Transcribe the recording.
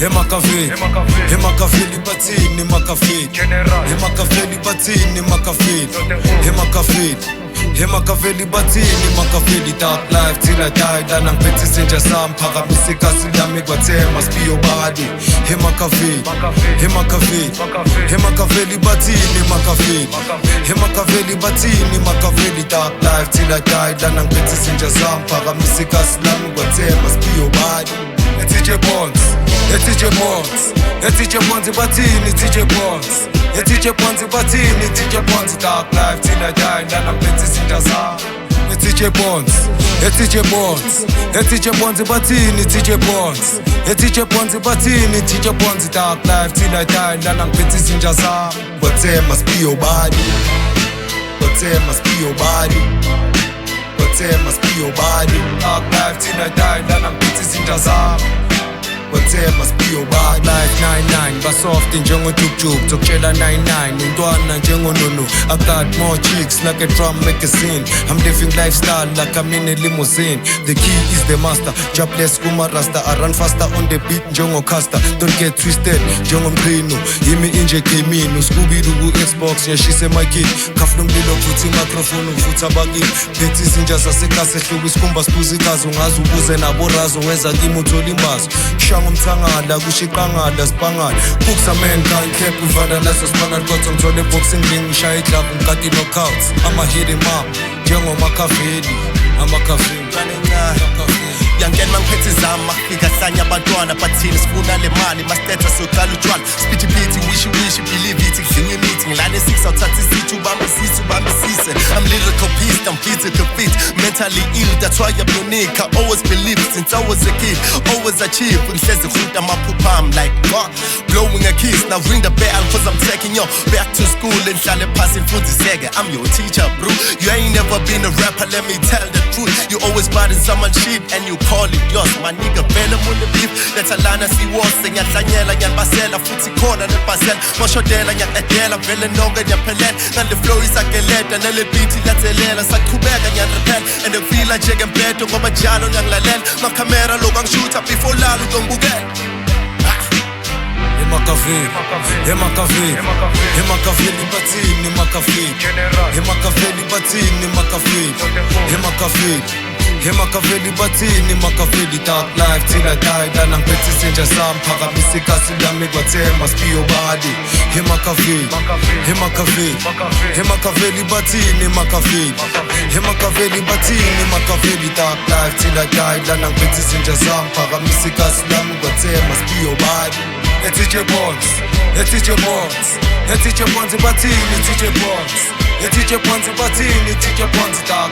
Emakaveli, Emakaveli bathini Makaveli, Emakaveli bathini Makaveli, Emakaveli, Emakaveli bathini Makaveli. Dark life till I die, lana ngiphethe isenja sami, phakamise ikasi lami kwathema sibiyo badi. Emakaveli, Emakaveli, Emakaveli bathini Makaveli, Emakaveli bathini Makaveli. Dark life till I die, lana ngiphethe isenja sami, phakamise ikasi lami kwathema sibiyo badi. TJ Bonds, TJ Bonds, TJ Bonds bathini TJ Bonds, TJ Bonds bathini TJ Bonds. Dark life till I die, lana ngiphethe izinto zami. TJ Bonds, TJ Bonds, TJ Bonds bathini TJ Bonds, TJ Bonds bathini TJ Bonds. Dark life till I die, lana ngiphethe izinto zami. Whatever must be your body, whatever must be your body, whatever must be your body. Dark life till I die, lana ngiphethe izinto zami. Whatever must be your body. Life 99 basoft njengo tuk-tuk, tokutshela 99 intwana njengo nunu. I got more chicks like a drum magazine. I'm living lifestyle like I'm in a limousine. The key is the master, jobless kuma rasta. I run faster on the beat njengo caster. Don't get twisted njengo mqinu, yimi inje gaming. Scooby-Doo Xbox yashise my kid. Kaflo mlilo futhi microphone uvutha bakini. Phethi izinja zasekase hluku isikhumba siphuza igazi. Ungazi ubuze nabo razo wenza kimi uthola imbazo. Umthangala kushiqangala sibangala books a mankind cap uvana laso sibangala kodwa ngithole boxing ring ngishaya iglove ngikati knockouts. I'ma hit him up njengo Makaveli, Amakaveli. Yangena ngiphethe zami mafika hlanya abantwana bathini sifuna le mali mastetha soqala utshwala speedy beat wish believe it ngidinga imithi ngilane 6 awuthatha isithu bambisise. I'm lyrical beast, I'm physical fit, mentally ill, that's why I'm unique. I always believe since I was a kid, always achieve. Ngihlezi ngifunda amaphupha I'm like what? Blowing a kiss, now ring the bell cause I'm taking you back to school and ngihlale phasi ngifundiseke. I'm your teacher bro, you ain't never been a rapper, let me tell the truth. You always buying someone shit and you call it yours. My nigga vele mune beef, let's alana siwose. Ngiyahlanyela ngiyanibasela futhi khona nebasela moshodela ngiyaqedela vele nonke ngiyaphelela. Ngale flow isageleta nale beat iyathelela saqhubeka ngiyanirepel and ngifila njengempetho ngoba njalo ngiyangilalela. Makhamera loku angishutha before lalo uzongibukela. Emakaveli, Emakaveli, Emakaveli bathini Makaveli, Emakaveli bathini Makaveli, Emakaveli, Emakaveli bathini Makaveli. Dark life till I die, lana ngiphethe isenja sami, phakamise ikasi lami kwathema must be your body. Emakaveli, Emakaveli, Emakaveli bathini Makaveli, Emakaveli bathini Makaveli. Dark life till I die, lana ngiphethe isenja sami, phakamise ikasi lami kwathema must be your body. TJ Bonds, TJ Bonds, TJ Bonds bathini TJ Bonds, TJ Bonds bathini TJ Bonds. Dark